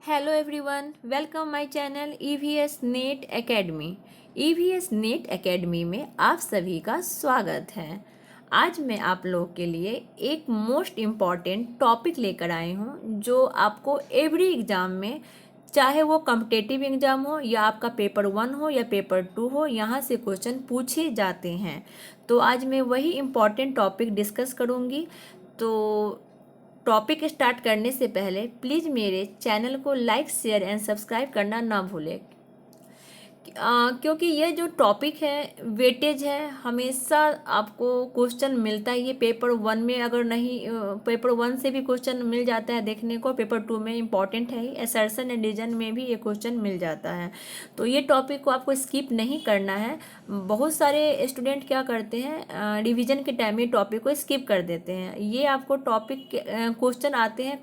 Hello everyone, welcome my channel EVS net academy. EVS net academy में आप सभी का स्वागत है। आज मैं आप लोग के लिए एक मोस्ट इम्पॉर्टेंट टॉपिक लेकर आई हूँ जो आपको एवरी एग्ज़ाम में, चाहे वो कॉम्पिटेटिव एग्ज़ाम हो या आपका पेपर 1 हो या पेपर 2 हो, यहाँ से क्वेश्चन पूछे जाते हैं। तो आज मैं वही इम्पॉर्टेंट टॉपिक डिस्कस करूँगी। तो टॉपिक स्टार्ट करने से पहले प्लीज़ मेरे चैनल को लाइक शेयर एंड सब्सक्राइब करना ना भूलें, क्योंकि ये जो टॉपिक है वेटेज है, हमेशा आपको क्वेश्चन मिलता है। ये पेपर 1 में अगर नहीं, पेपर 1 से भी क्वेश्चन मिल जाता है देखने को, पेपर 2 में इम्पॉर्टेंट है ही, असर्शन एंड डिवीजन में भी ये क्वेश्चन मिल जाता है। तो ये टॉपिक को आपको स्किप नहीं करना है। बहुत सारे स्टूडेंट क्या करते हैं, रिविजन के टाइम में टॉपिक को स्किप कर देते हैं। ये आपको टॉपिक क्वेश्चन आते हैं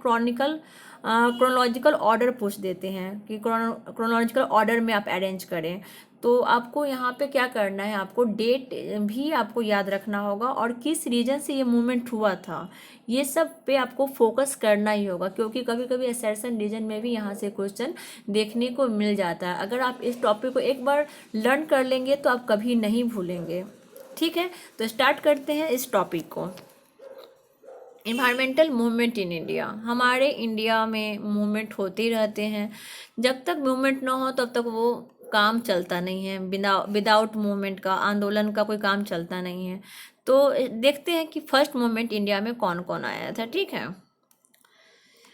क्रोनोलॉजिकल ऑर्डर पूछ देते हैं कि क्रोनोलॉजिकल ऑर्डर में आप अरेंज करें। तो आपको यहाँ पे क्या करना है, आपको डेट भी आपको याद रखना होगा और किस रीजन से ये मूवमेंट हुआ था, ये सब पे आपको फोकस करना ही होगा, क्योंकि कभी कभी असर्शन रीजन में भी यहाँ से क्वेश्चन देखने को मिल जाता है। अगर आप इस टॉपिक को एक बार लर्न कर लेंगे तो आप कभी नहीं भूलेंगे। ठीक है, तो स्टार्ट करते हैं इस टॉपिक को। Environmental movement in India. हमारे इंडिया में मूवमेंट होते ही रहते हैं। जब तक मूवमेंट ना हो तब तक वो काम चलता नहीं है। बिना विदाउट मूवमेंट का, आंदोलन का कोई काम चलता नहीं है। तो देखते हैं कि फर्स्ट मूवमेंट इंडिया में कौन कौन आया था। ठीक है,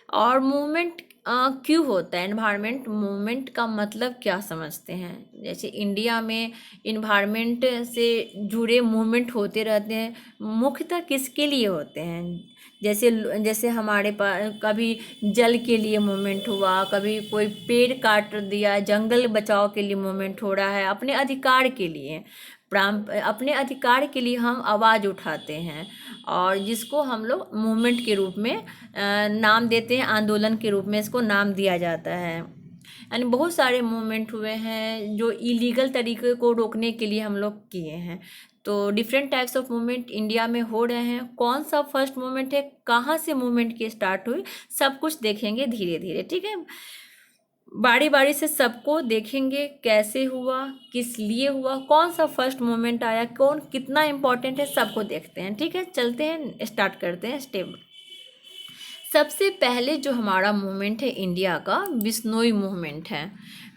और मूवमेंट क्यों होता है, इन्वायरमेंट मूवमेंट का मतलब क्या समझते हैं। जैसे इंडिया में इन्वायरमेंट से जुड़े मूवमेंट होते रहते हैं, मुख्यतः किसके लिए होते हैं। जैसे जैसे हमारे पास कभी जल के लिए मूवमेंट हुआ, कभी कोई पेड़ काट दिया, जंगल बचाओ के लिए मूवमेंट हो रहा है, अपने अधिकार के लिए। अपने अधिकार के लिए हम आवाज़ उठाते हैं और जिसको हम लोग मूवमेंट के रूप में नाम देते हैं, आंदोलन के रूप में इसको नाम दिया जाता है। यानी बहुत सारे मूवमेंट हुए हैं जो इलीगल तरीके को रोकने के लिए हम लोग किए हैं। तो different types of movement India में हो रहे हैं। कौन सा फर्स्ट मूवमेंट है, कहाँ से मूवमेंट की स्टार्ट हुई, सब कुछ देखेंगे धीरे धीरे। ठीक है, बारी बारी से सबको देखेंगे, कैसे हुआ, किस लिए हुआ, कौन सा फर्स्ट मोमेंट आया, कौन कितना इम्पोर्टेंट है, सबको देखते हैं। ठीक है, चलते हैं, स्टार्ट करते हैं स्टेप। सबसे पहले जो हमारा मूवमेंट है इंडिया का, बिश्नोई मूवमेंट है।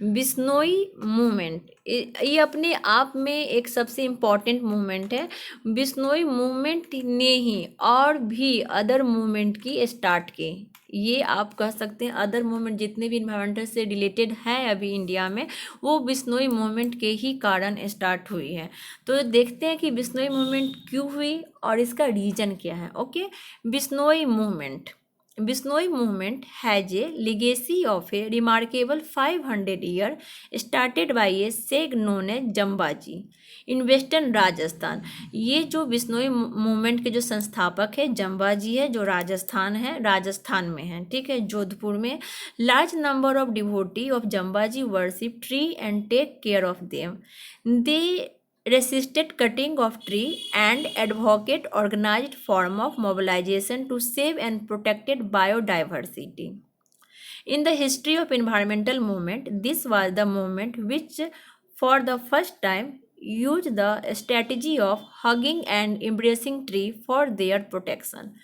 बिश्नोई मूवमेंट ये अपने आप में एक सबसे इम्पॉर्टेंट मूवमेंट है। बिश्नोई मूवमेंट ने ही और भी अदर मूवमेंट की स्टार्ट की। ये आप कह सकते हैं अदर मूवमेंट जितने भी इन्वायरमेंटल से रिलेटेड हैं अभी इंडिया में, वो बिश्नोई मूवमेंट के ही कारण स्टार्ट हुई है। तो देखते हैं कि बिश्नोई मूवमेंट क्यों हुई और इसका रीजन क्या है। Okay, Bishnoi movement. Bishnoi movement has a legacy of a remarkable 500 year started by a sheikh known as Jambaji in western Rajasthan. ये जो बिश्नोई मूवमेंट के जो संस्थापक है जम्बाजी है, जो राजस्थान में है। ठीक है, जोधपुर में। Large number of devotee of Jambaji worship tree and take care of them. They resisted cutting of tree and advocate organized form of mobilization to save and protected biodiversity. In the history of environmental movement, this was the movement which for the first time used the strategy of hugging and embracing tree for their protection.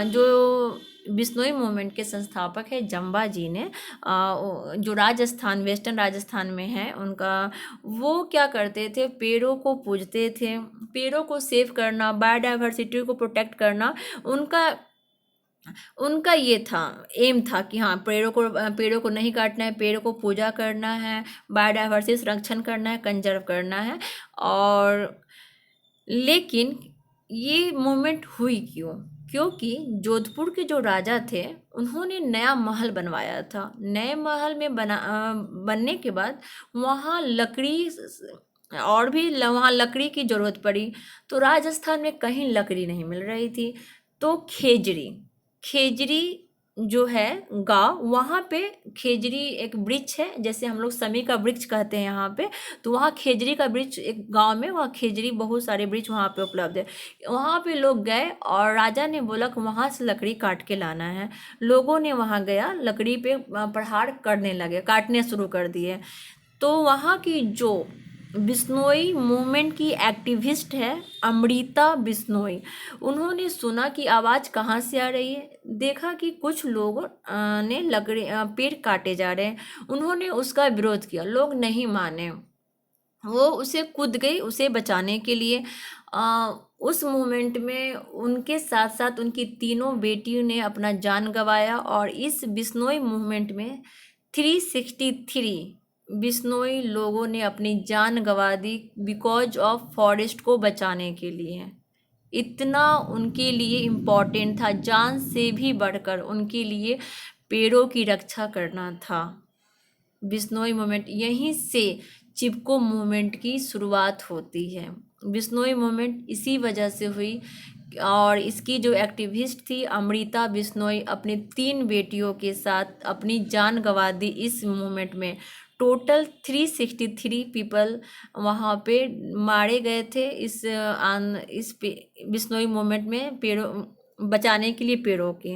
जो Bishnoi movement के संस्थापक है जम्बा जी ने, जो Rajasthan, western Rajasthan में है उनका, वो क्या करते थे, पेड़ों को पूजते थे। पेड़ों को सेव करना, बायोडाइवर्सिटी को प्रोटेक्ट करना उनका उनका ये था, एम था कि हाँ पेड़ों को नहीं काटना है, पेड़ों को पूजा करना है, बायोडाइवर्सिटी संरक्षण करना है, कंजर्व करना है। और लेकिन ये मूवमेंट हुई क्यों, क्योंकि जोधपुर के जो राजा थे उन्होंने नया महल बनवाया था। नए महल में बनने के बाद वहाँ लकड़ी और भी वहाँ लकड़ी की ज़रूरत पड़ी। तो राजस्थान में कहीं लकड़ी नहीं मिल रही थी, तो खेजड़ी जो है गाँव, वहाँ पे खेजड़ी एक वृक्ष है, जैसे हम लोग समी का वृक्ष कहते हैं यहाँ पे, तो वहाँ खेजड़ी का वृक्ष एक गांव में, वहाँ खेजड़ी बहुत सारे वृक्ष वहाँ पे उपलब्ध है। वहाँ पे लोग गए और राजा ने बोला कि वहाँ से लकड़ी काट के लाना है। लोगों ने वहाँ गया, लकड़ी पे प्रहार करने लगे, काटने शुरू कर दिए। तो वहाँ की जो बिश्नोई मूवमेंट की एक्टिविस्ट है अमृता बिश्नोई, उन्होंने सुना कि आवाज़ कहाँ से आ रही है, देखा कि कुछ लोग ने पेड़ काटे जा रहे हैं। उन्होंने उसका विरोध किया, लोग नहीं माने, वो उसे कूद गई उसे बचाने के लिए। उस मोमेंट में उनके साथ साथ उनकी तीनों बेटियों ने अपना जान गंवाया, और इस बिश्नोई मूवमेंट में 363 बिश्नोई लोगों ने अपनी जान गंवा दी बिकॉज ऑफ फॉरेस्ट को बचाने के लिए। इतना उनके लिए इम्पोर्टेंट था, जान से भी बढ़कर उनके लिए पेड़ों की रक्षा करना था। बिश्नोई मूवमेंट, यहीं से चिपको मूवमेंट की शुरुआत होती है। बिश्नोई मूवमेंट इसी वजह से हुई, और इसकी जो एक्टिविस्ट थी अमृता बिश्नोई अपनी 3 बेटियों के साथ अपनी जान गंवा दी इस मूवमेंट में। टोटल 363 पीपल वहाँ पे मारे गए थे इस बिश्नोई मूवमेंट में, पेड़ों बचाने के लिए, पेड़ों के।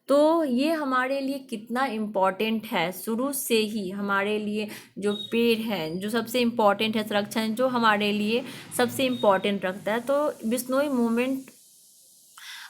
तो ये हमारे लिए कितना इम्पॉर्टेंट है, शुरू से ही हमारे लिए जो पेड़ है, जो सबसे इम्पॉर्टेंट है, संरक्षण जो हमारे लिए सबसे इम्पॉर्टेंट रखता है। तो बिश्नोई मूवमेंट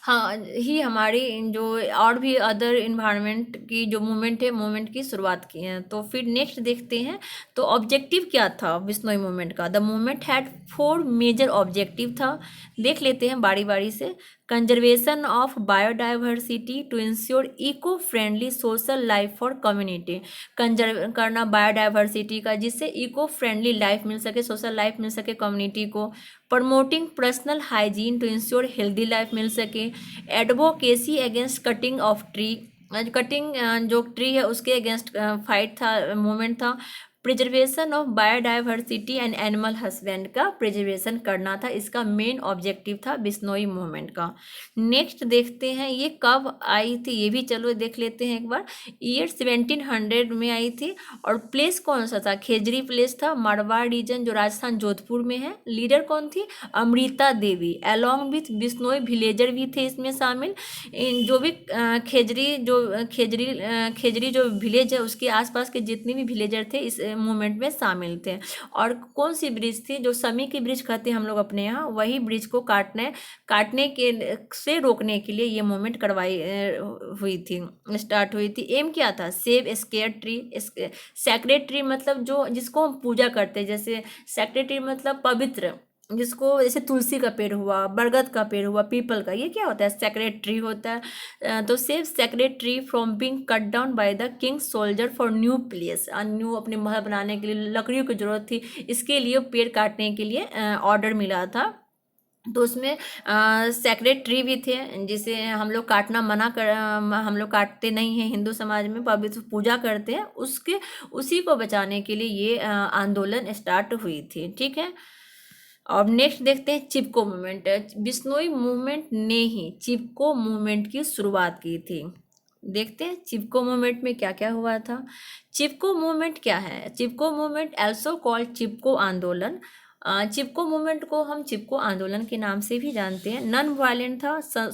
हाँ ही हमारी जो और भी अदर इन्वायरमेंट की जो मूवमेंट है, मूवमेंट की शुरुआत की है। तो फिर नेक्स्ट देखते हैं, तो ऑब्जेक्टिव क्या था बिश्नोई मूवमेंट का। The movement had 4 major objective था, देख लेते हैं बारी बारी से। Conservation of biodiversity to ensure eco friendly social life for community, conserve करना बायोडाइवर्सिटी का, जिससे इको फ्रेंडली लाइफ मिल सके, सोशल लाइफ मिल सके कम्युनिटी को। Promoting personal hygiene to ensure healthy life मिल सके। Advocacy against cutting of tree, cutting जो ट्री है उसके अगेंस्ट फाइट था, मूवमेंट था। Preservation of biodiversity and animal husband का प्रिजर्वेशन करना था, इसका मेन ऑब्जेक्टिव था बिश्नोई मूवमेंट का। नेक्स्ट देखते हैं ये कब आई थी, ये भी चलो देख लेते हैं एक बार। ईयर 1700 में आई थी, और प्लेस कौन सा था, खेजड़ी प्लेस था, मारवाड़ रीजन जो राजस्थान जोधपुर में है। लीडर कौन थी, Amrita Devi, along with Bishnoi villager भी थे इसमें शामिल। इन जो भी खेजड़ी जो विलेज है उसके आसपास के जितने भी विलेजर थे इस मूवमेंट में शामिल थे। और कौन सी ब्रिज थी, जो समी की ब्रिज कहते हैं हम लोग अपने यहाँ, वही ब्रिज को काटने के से रोकने के लिए ये मूवमेंट हुई थी, स्टार्ट हुई थी। एम क्या था, save square tree, sacred tree मतलब जो जिसको हम पूजा करते हैं, जैसे सैक्रेड ट्री मतलब पवित्र, जिसको जैसे तुलसी का पेड़ हुआ, बरगद का पेड़ हुआ, पीपल का, ये क्या होता है, सैक्रेड ट्री होता है। तो save sacred tree from being cut down by the king soldier for new place, new अपने महल बनाने के लिए लकड़ियों की जरूरत थी, इसके लिए पेड़ काटने के लिए ऑर्डर मिला था। तो उसमें सैक्रेड ट्री भी थे, जिसे हम लोग काटना हम लोग काटते नहीं हैं हिंदू समाज में, पवित्र पूजा करते हैं, उसी को बचाने के लिए ये आंदोलन स्टार्ट हुई थी। ठीक है, और नेक्स्ट देखते हैं चिपको मूवमेंट। बिश्नोई मूवमेंट ने ही चिपको मूवमेंट की शुरुआत की थी। देखते हैं चिपको मूवमेंट में क्या क्या हुआ था। चिपको मूवमेंट क्या है, चिपको मूवमेंट एल्सो कॉल्ड चिपको आंदोलन। चिपको मूवमेंट को हम चिपको आंदोलन के नाम से भी जानते हैं। नॉन वायलेंट था,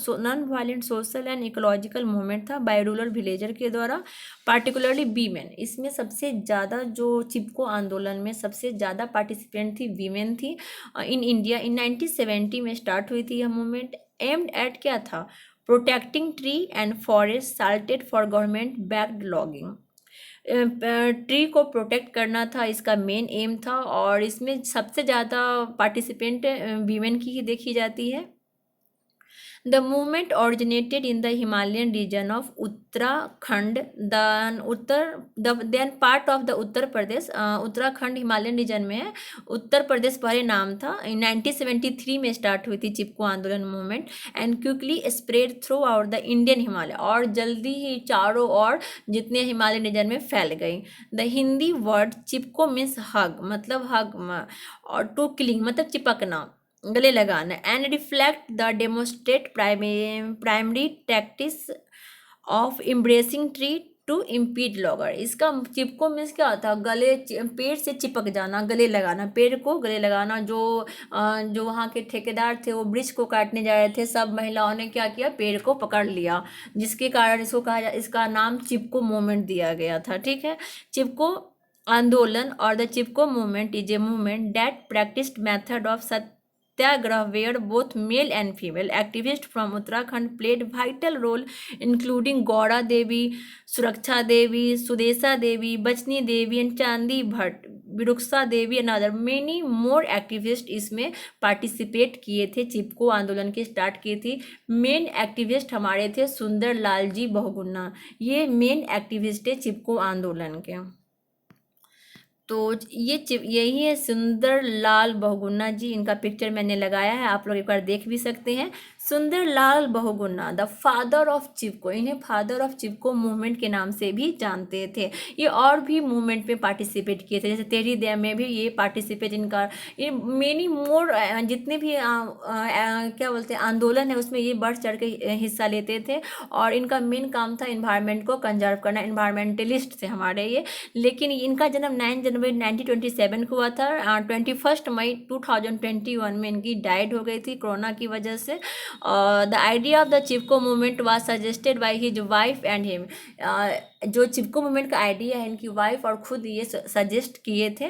non violent social and ecological movement था बाय रूरल विलेजर के द्वारा, पार्टिकुलरली वीमेन। इसमें सबसे ज़्यादा जो चिपको आंदोलन में सबसे ज़्यादा पार्टिसिपेंट थी वीमेन थी। इन इंडिया इन 1970 में स्टार्ट हुई थी यह मूवमेंट। एम्ड एट क्या था, protecting tree and forest salted for government backed logging, tree को प्रोटेक्ट करना था, इसका मेन एम था। और इसमें सबसे ज़्यादा पार्टिसिपेंट वीमेन की ही देखी जाती है। The movement originated in the Himalayan region of Uttarakhand, then part of the Uttar Pradesh. Uttarakhand Himalayan region में है, उत्तर प्रदेश पहले नाम था। 1973 में स्टार्ट हुई थी चिपको आंदोलन movement, and quickly spread through out the Indian Himalaya, और जल्दी ही चारों ओर जितने हिमालयन रीजन में फैल गई। The Hindi word Chipko means hug, मतलब हग, और टू क्लिंग मतलब चिपकना, गले लगाना, and reflect the demonstrate primary tactics of embracing tree to impede logger. इसका चिपको मीन्स क्या होता है, गले पेड़ से चिपक जाना, गले लगाना, पेड़ को गले लगाना। जो वहाँ के ठेकेदार थे वो वृक्ष को काटने जा रहे थे, सब महिलाओं ने क्या किया, पेड़ को पकड़ लिया, जिसके कारण इसका नाम चिपको मूवमेंट दिया गया था। ठीक है, चिपको आंदोलन और the Chipko movement is a movement that practised method of Satyagraha where both male and female activists from Uttarakhand played vital role, including Gaura Devi, Suraksha Devi, Sudesa Devi, Bachni Devi, and Chandi Bhatt, विरुक्षा Devi and other many more activists इसमें participate किए थे, चिपको आंदोलन की start की थी। Main activist हमारे थे सुंदर लाल जी बहुगुणा, ये मेन एक्टिविस्ट है चिपको आंदोलन के। तो यही है सुंदर लाल बहुगुणा जी, इनका पिक्चर मैंने लगाया है, आप लोग एक बार देख भी सकते हैं। सुंदर लाल बहुगुणा द फादर ऑफ चिपको, इन्हें फादर ऑफ चिपको मूवमेंट के नाम से भी जानते थे। ये और भी मूवमेंट में पार्टिसिपेट किए थे, जैसे तेरी डैम में भी ये पार्टिसिपेट, इनका ये मेनी मोर जितने भी क्या बोलते हैं आंदोलन है उसमें ये बढ़ चढ़ के हिस्सा लेते थे। और इनका मेन काम था इन्वायरमेंट को कंजर्व करना, इन्वायरमेंटलिस्ट थे हमारे ये। लेकिन इनका जन्म 9 जनवरी 1927 को हुआ था। 21 मई 2021 में इनकी डाइड हो गई थी कोरोना की वजह से। The idea of the Chipko movement was suggested by his wife and him, जो चिपको मूवमेंट का आइडिया है इनकी वाइफ और खुद ये सजेस्ट किए थे।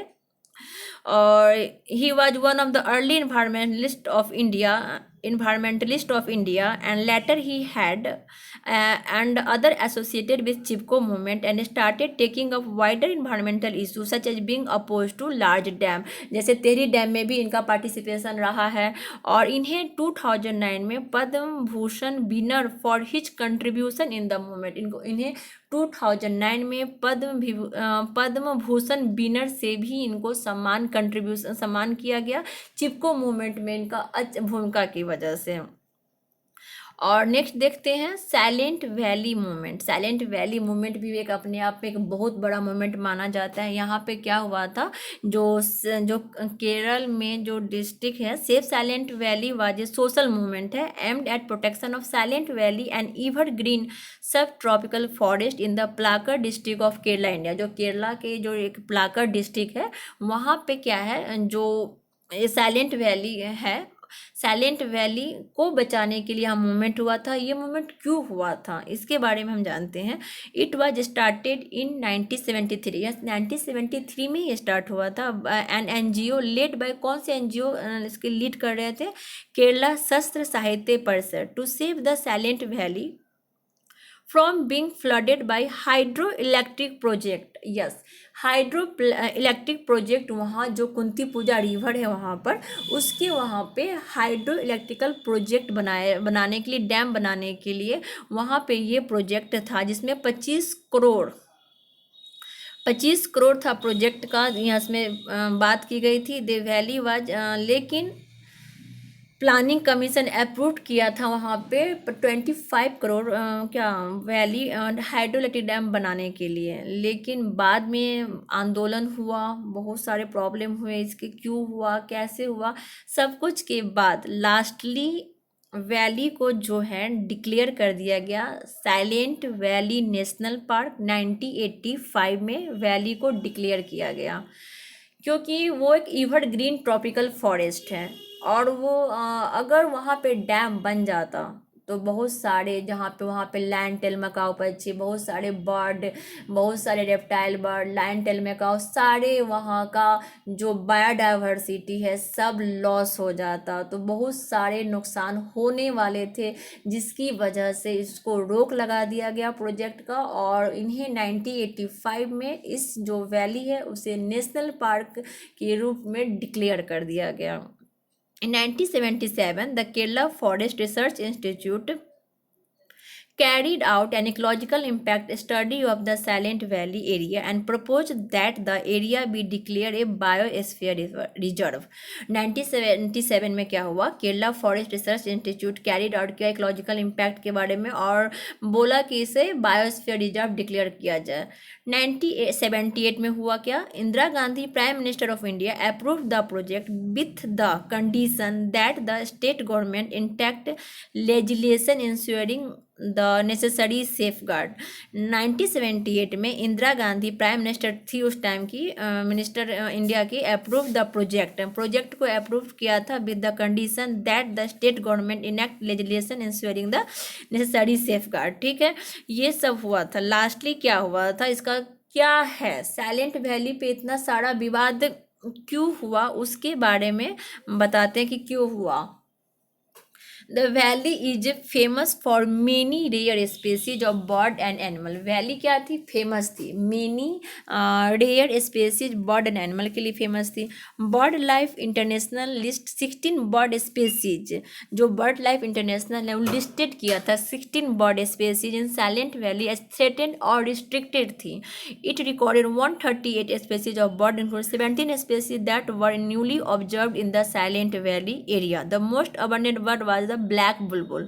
और he was one of the early environmentalist of India, and later he had and other associated with Chipko movement and started taking up wider environmental issues such as being opposed to large dam, जैसे तेरी dam में भी इनका participation रहा है। और इन्हें 2009 में Padma Bhushan winner for his contribution in the movement, इन्हें 2009 में पद्म भूषण विनर से भी इनको सम्मान किया गया चिपको मूवमेंट में इनका अच्छी भूमिका की वजह से। और नेक्स्ट देखते हैं silent valley movement. Silent valley movement भी एक अपने आप में एक बहुत बड़ा मूवमेंट माना जाता है। यहाँ पे क्या हुआ था, जो केरल में जो डिस्ट्रिक्ट है save Silent Valley was a social movement है aimed at protection of Silent Valley and evergreen sub tropical forest in the Palakkad district of Kerala India. जो केरला के जो एक पलाक्कड़ डिस्ट्रिक्ट है वहाँ पे क्या है, जो साइलेंट वैली है, साइलेंट वैली को बचाने के लिए यहाँ मूवमेंट हुआ था। ये मूवमेंट क्यों हुआ था इसके बारे में हम जानते हैं। It was started in 1973, yes 1973 में ये स्टार्ट हुआ था। एन एनजीओ लेड बाय, कौन से एनजीओ इसके लीड कर रहे थे, Kerala Shastra Sahitya Parishad, to save the silent valley from being flooded by hydro electric project. Yes, hydro electric project, वहाँ जो कुंती पूजा रिवर है वहाँ पर, उसके वहाँ पे हाइड्रो इलेक्ट्रिकल प्रोजेक्ट बनाने के लिए, डैम बनाने के लिए वहाँ पे ये प्रोजेक्ट था, जिसमें 25 करोड़ था प्रोजेक्ट का, यहाँ इसमें बात की गई थी। द वैली वाज, लेकिन प्लानिंग कमीशन अप्रूव किया था वहाँ पे 25 crore valley hydro electric dam बनाने के लिए। लेकिन बाद में आंदोलन हुआ, बहुत सारे प्रॉब्लम हुए, इसके क्यों हुआ, कैसे हुआ, सब कुछ के बाद लास्टली वैली को जो है डिक्लेयर कर दिया गया साइलेंट वैली नेशनल पार्क। 1985 में वैली को डिक्लेयर किया गया, क्योंकि वो एक एवरग्रीन ट्रॉपिकल फॉरेस्ट है। और वो अगर वहाँ पे डैम बन जाता तो बहुत सारे, वहाँ पे लायन टेल मैकाऊ पक्षी, बहुत सारे बर्ड, बहुत सारे रेप्टाइल बर्ड, लायन टेल मैकाऊ, सारे वहाँ का जो बायोडाइवर्सिटी है सब लॉस हो जाता। तो बहुत सारे नुकसान होने वाले थे, जिसकी वजह से इसको रोक लगा दिया गया प्रोजेक्ट का। और इन्हें 1985 में इस जो वैली है उसे नेशनल पार्क के रूप में डिक्लेयर कर दिया गया। In 1977, the Kerala Forest Research Institute carried out an ecological impact study of the Silent Valley area and proposed that the area be declared a biosphere reserve. 1977 में क्या हुआ, Kerala forest research institute carried out किया ecological impact के बारे में और बोला कि इसे बायोस्फीयर रिजर्व डिक्लेयर किया जाए। 1978 में हुआ क्या, Indira Gandhi prime minister of India approve the project with the condition that the state government intact legislation ensuring the necessary safeguard. 1978 में इंदिरा गांधी प्राइम मिनिस्टर थी उस टाइम की, मिनिस्टर इंडिया की, अप्रूव द प्रोजेक्ट को अप्रूव किया था with the condition that the state government enact legislation ensuring the necessary safeguard. ठीक है, ये सब हुआ था। लास्टली क्या हुआ था, इसका क्या है, साइलेंट वैली पे इतना सारा विवाद क्यों हुआ उसके बारे में बताते हैं कि क्यों हुआ। The valley is famous for many rare species of bird and animal. Valley क्या थी, फेमस थी, many rare species bird and animal के लिए फेमस थी। Bird life international list 16 bird species, जो बर्ड लाइफ इंटरनेशनल है वो लिस्टेड किया था 16 bird species in silent valley as threatened और रिस्ट्रिक्टेड थी। It recorded 138 species of bird include 17 species that were newly observed in the silent valley area. The most abundant bird was the black bulbul.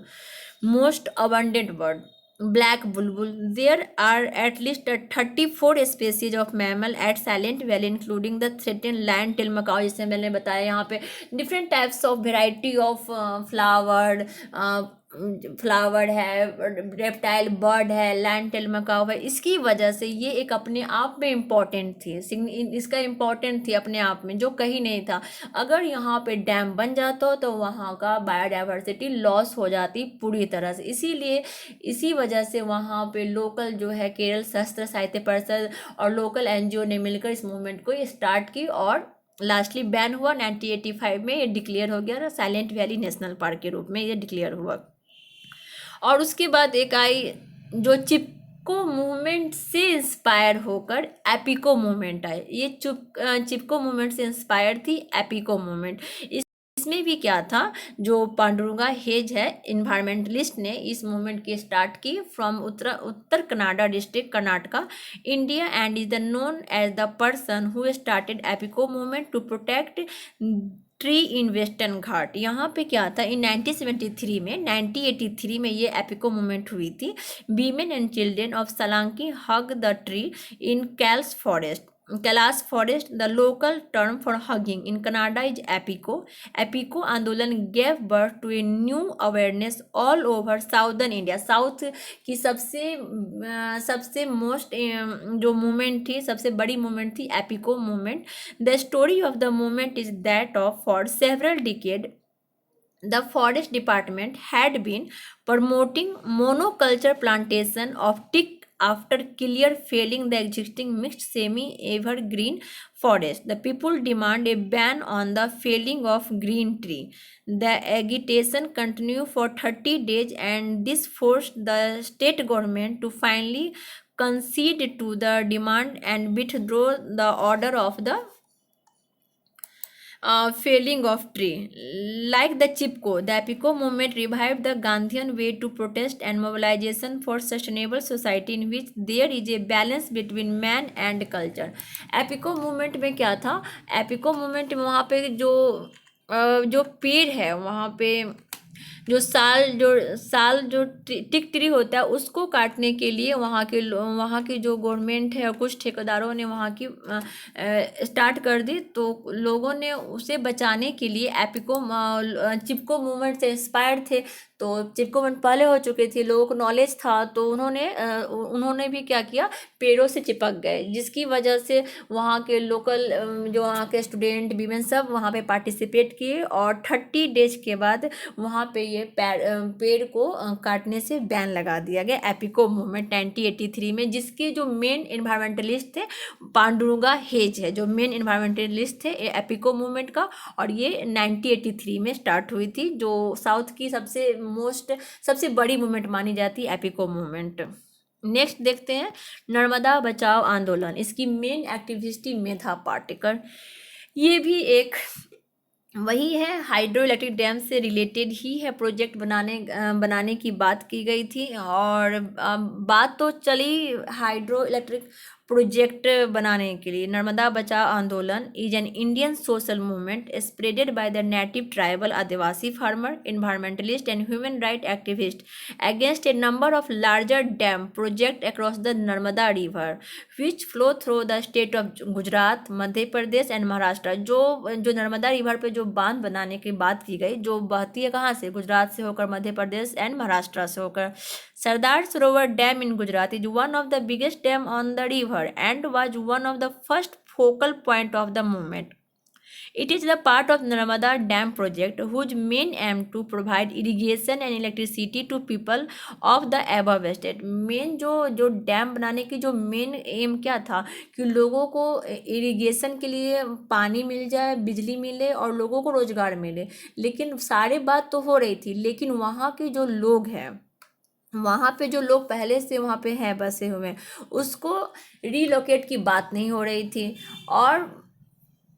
Most abundant bird, black bulbul. There are at least 34 species of mammal at Silent Valley, including the threatened lion-tailed macaw, जिसे मैंने बताया। यहाँ पे different types of variety of flower है, reptile bird है, land tell Macau है। इसकी वजह से ये एक अपने आप में इम्पॉर्टेंट थी, इसका इम्पॉर्टेंट थी अपने आप में, जो कहीं नहीं था। अगर यहाँ पे डैम बन जाता तो वहाँ का बायोडाइवर्सिटी लॉस हो जाती पूरी तरह से। इसीलिए इसी वजह से वहाँ पे लोकल जो है केरल शस्त्र साहित्य परिषद और लोकल एनजीओ ने मिलकर इस मूवमेंट को स्टार्ट की और लास्टली बैन हुआ। 1985 में ये डिक्लेयर हो गया, साइलेंट वैली नेशनल पार्क के रूप में ये डिक्लेयर हुआ। और उसके बाद एक आई जो चिपको मूवमेंट से इंस्पायर होकर एपिको मूवमेंट आई। ये चिपको मूवमेंट से इंस्पायर थी एपिको मूवमेंट। इसमें भी क्या था, जो पांडुरंगा हेज है इन्वायरमेंटलिस्ट ने इस मूवमेंट की स्टार्ट की from Uttara Kannada district Karnataka India and is the known as the person who started Appiko movement to protect tree in western Ghat. यहाँ पे क्या था, इन 1983 में ये एपिको मूवमेंट हुई थी। Women and children of Salkani hug the tree in Kailash forest, the local term for hugging in Kannada is Appiko. Appiko आंदोलन gave birth to a new awareness all over southern India. South की सबसे मोस्ट जो मूवमेंट थी, सबसे बड़ी मूवमेंट थी Appiko movement. The story of the movement is that of for several decade the forest department had been promoting monoculture plantation of teak after clear felling the existing mixed semi-evergreen forest. The people demand a ban on the felling of green tree. The agitation continued for 30 days and this forced the state government to finally concede to the demand and withdraw the order of the felling of tree. Like the Chipko, the Epico movement revived the Gandhian way to protest and mobilization for sustainable society in which there is a balance between man and culture. Epico movement में क्या था, Epico movement में वहाँ पे जो पेड़ है वहाँ पे जो साल जो टिक ट्री होता है उसको काटने के लिए वहाँ की जो गवर्नमेंट है और कुछ ठेकेदारों ने वहाँ की स्टार्ट कर दी। तो लोगों ने उसे बचाने के लिए चिपको मूवमेंट से इंस्पायर्ड थे। तो चिपको मूवमेंट पहले हो चुके थे, लोगों को नॉलेज था, तो उन्होंने भी क्या किया, पेड़ों से चिपक गए, जिसकी वजह से वहाँ के लोकल जो वहाँ के स्टूडेंट वीमेन सब वहाँ पे पार्टिसिपेट किए और 30 डेज के बाद वहाँ पे ये पेड़ को काटने से बैन लगा दिया गया एपिको मूवमेंट 1983 में, जिसके जो मेन इन्वायरमेंटलिस्ट थे पांडुरंगा हेज है, जो मेन इन्वायरमेंटलिस्ट थे एपिको मूवमेंट का। और ये 1983 में स्टार्ट हुई थी, जो साउथ की सबसे बड़ी मूवमेंट मानी जाती है एपिको मूवमेंट। नेक्स्ट देखते हैं नर्मदा बचाओ आंदोलन। इसकी मेन एक्टिविस्ट मेधा पाटेकर। ये भी एक वही है, हाइड्रो इलेक्ट्रिक डैम से रिलेटेड ही है। प्रोजेक्ट बनाने की बात की गई थी और बात तो चली हाइड्रो इलेक्ट्रिक प्रोजेक्ट बनाने के लिए। नर्मदा बचाओ आंदोलन is an Indian social movement spreaded by the native tribal Adivasi farmer environmentalist and human right activist against A number of larger dam project across the Narmada river which flow through the state of Gujarat, Madhya Pradesh and Maharashtra. जो Narmada river पे जो बांध बनाने की बात की गई, जो बहती है कहाँ से, गुजरात से होकर, मध्य प्रदेश एंड महाराष्ट्र से होकर। Sardar Sarovar Dam in Gujarat is one of the biggest dam on the river and was one of the first focal point of the movement. It is the part of Narmada Dam project whose main aim to provide irrigation and electricity to people of the above state. Main जो dam बनाने की जो main M क्या था कि लोगों को irrigation के लिए पानी मिल जाए, बिजली मिले और लोगों को रोजगार मिले। लेकिन सारी बात तो हो रही थी, लेकिन वहाँ के जो लोग हैं, वहाँ पे जो लोग पहले से वहाँ पे हैं बसे हुए, उसको रीलोकेट की बात नहीं हो रही थी। और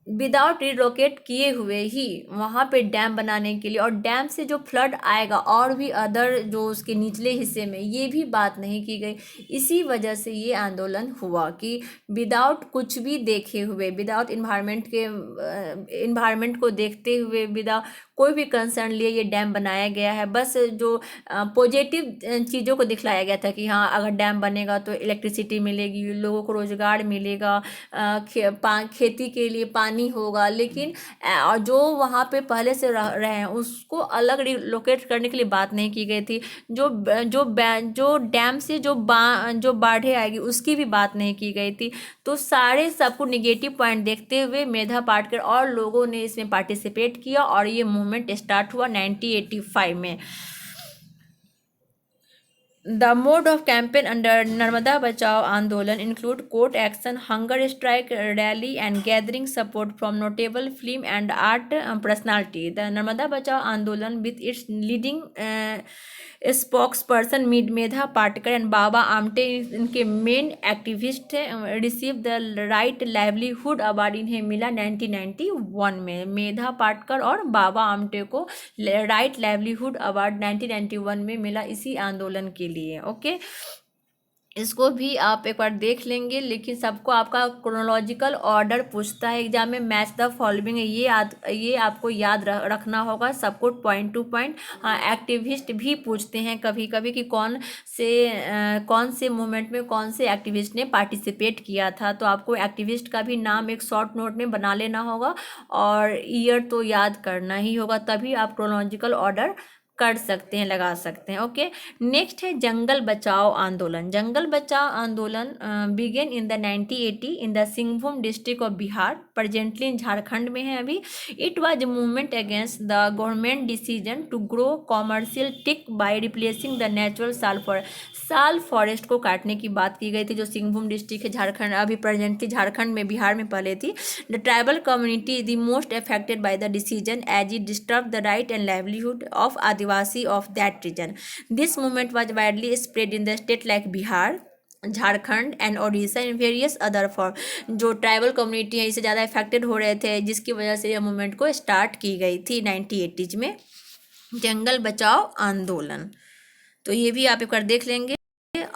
विदाउट रिलोकेट किए हुए ही वहाँ पे डैम बनाने के लिए, और डैम से जो फ्लड आएगा और भी अदर जो उसके निचले हिस्से में, ये भी बात नहीं की गई। इसी वजह से ये आंदोलन हुआ कि विदाउट कुछ भी देखे हुए, विदाउट इन्वायरमेंट को देखते हुए, विदाउट कोई भी कंसर्न लिए ये डैम बनाया गया है। बस जो पॉजिटिव चीज़ों को दिखलाया गया था कि हाँ अगर डैम बनेगा तो इलेक्ट्रिसिटी मिलेगी, लोगों को रोजगार मिलेगा, खेती के लिए पानी होगा। लेकिन और जो वहाँ पे पहले से रहे हैं उसको अलग रिलोकेट करने के लिए बात नहीं की गई थी। जो डैम से जो बाढ़ें आएगी उसकी भी बात नहीं की गई थी। तो सारे सबको निगेटिव पॉइंट देखते हुए मेधा पाटकर और लोगों ने इसमें पार्टिसिपेट किया और ये मूवमेंट स्टार्ट हुआ 1985 में। The mode of campaign under Narmada Bachao Andolan include court action, hunger strike, rally, and gathering support from notable film and art personality. The Narmada Bachao Andolan, with its leading spokesperson Medha Patkar and Baba Amte इनके main activist हैं, receive the right livelihood award इन्हें मिला 1991 में। मेधा पाटकर और बाबा आमटे को right livelihood award 1991 में मिला इसी आंदोलन के लिए। ओके, इसको भी आप एक बार देख लेंगे। लेकिन सबको आपका क्रोनोलॉजिकल ऑर्डर पूछता है एग्जाम में, मैच द फॉलोइंग, ये आपको याद रखना होगा सबको पॉइंट टू पॉइंट। हाँ, एक्टिविस्ट भी पूछते हैं कभी कभी कि कौन से मूवमेंट में कौन से एक्टिविस्ट ने पार्टिसिपेट किया था। तो आपको एक्टिविस्ट का भी नाम एक शॉर्ट नोट में बना लेना होगा और ईयर तो याद करना ही होगा, तभी आप क्रोनोलॉजिकल ऑर्डर कर सकते हैं, लगा सकते हैं। ओके, नेक्स्ट है जंगल बचाओ आंदोलन। Jangal Bachao Andolan began in the 1980 in the Singhbhum district of Bihar, presently Jharkhand में है अभी। It was movement against the government decision to grow commercial teak by replacing the natural sal forest को काटने की बात की गई थी। जो सिंहभूम डिस्ट्रिक्ट है झारखंड, अभी प्रेजेंटली झारखंड में, बिहार में पहले थी। The tribal community is the most affected by the decision as it disturb the right and livelihood of adivasi of that region. This movement was widely spread in the state like Bihar, Jharkhand and Odisha in various other form. जो tribal community है इससे ज़्यादा affected हो रहे थे, जिसकी वजह से यह मूवमेंट को स्टार्ट की गई थी 1980s में, जंगल बचाओ आंदोलन। तो ये भी आप एक बार देख लेंगे।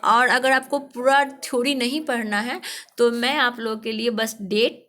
और अगर आपको पूरा थ्योरी नहीं पढ़ना है तो मैं आप लोगों के लिए बस डेट,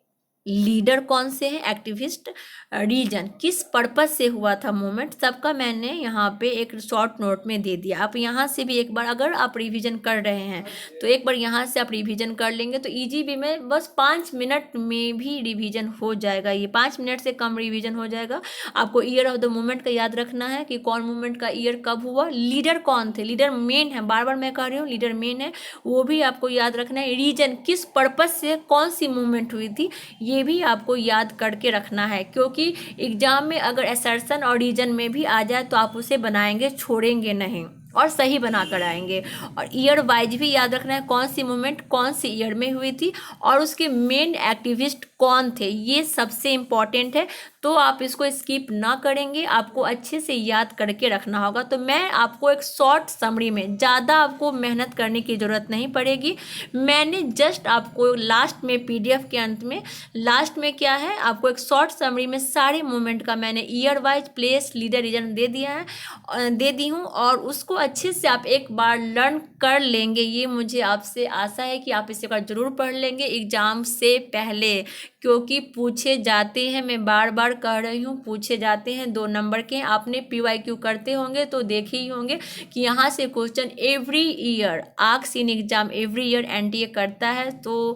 लीडर कौन से हैं, एक्टिविस्ट, रीजन, किस पर्पस से हुआ था मूवमेंट, सबका मैंने यहाँ पे एक शॉर्ट नोट में दे दिया। आप यहाँ से भी एक बार अगर आप रिवीजन कर रहे हैं तो एक बार यहाँ से आप रिवीजन कर लेंगे तो इजी वे में बस 5 मिनट में भी रिवीजन हो जाएगा। ये 5 मिनट से कम रिवीजन हो जाएगा। आपको ईयर ऑफ द मूवमेंट का याद रखना है कि कौन मूवमेंट का ईयर कब हुआ, लीडर कौन थे, लीडर मेन है, बार बार मैं कह रही हूँ लीडर मेन है, वो भी आपको याद रखना है। रीजन, किस पर्पस से कौन सी मूवमेंट हुई थी, ये भी आपको याद करके रखना है, क्योंकि एग्जाम में अगर असर्शन और रीजन में भी आ जाए तो आप उसे बनाएंगे, छोड़ेंगे नहीं और सही बना कर आएंगे। और ईयर वाइज भी याद रखना है कौन सी मूवमेंट कौन सी ईयर में हुई थी और उसके मेन एक्टिविस्ट कौन थे, ये सबसे इम्पॉर्टेंट है। तो आप इसको स्किप ना करेंगे, आपको अच्छे से याद करके रखना होगा। तो मैं आपको एक शॉर्ट समरी में, ज़्यादा आपको मेहनत करने की ज़रूरत नहीं पड़ेगी। मैंने जस्ट आपको लास्ट में PDF के अंत में लास्ट में क्या है, आपको एक शॉर्ट समरी में सारे मूवमेंट का मैंने year wise, place, leader, region दे दी हूँ और उसको अच्छे से आप एक बार लर्न कर लेंगे। ये मुझे आपसे आशा है कि आप इसे बार जरूर पढ़ लेंगे एग्जाम से पहले, क्योंकि पूछे जाते हैं, मैं बार बार कह रही हूँ, पूछे जाते हैं 2 नंबर के। आपने PYQ करते होंगे तो देखे ही होंगे कि यहाँ से question every year, asked in exam every year NTA करता है। तो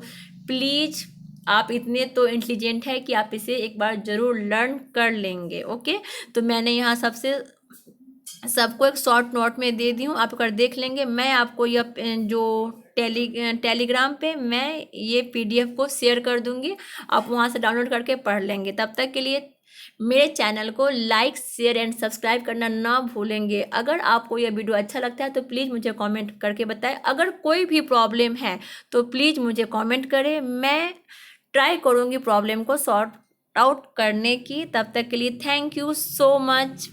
प्लीज़ आप इतने तो इंटेलिजेंट है कि आप इसे एक बार ज़रूर लर्न कर लेंगे। ओके, तो मैंने यहाँ सबसे सबको एक शॉर्ट नोट में दे दी हूँ, आप अगर देख लेंगे। मैं आपको यह जो टेलीग्राम पे मैं ये पीडीएफ को शेयर कर दूंगी, आप वहाँ से डाउनलोड करके पढ़ लेंगे। तब तक के लिए मेरे चैनल को लाइक शेयर एंड सब्सक्राइब करना ना भूलेंगे। अगर आपको यह वीडियो अच्छा लगता है तो प्लीज़ मुझे कमेंट करके बताएं। अगर कोई भी प्रॉब्लम है तो प्लीज़ मुझे कमेंट करें, मैं ट्राई करूँगी प्रॉब्लम को सॉर्ट आउट करने की। तब तक के लिए थैंक यू सो मच।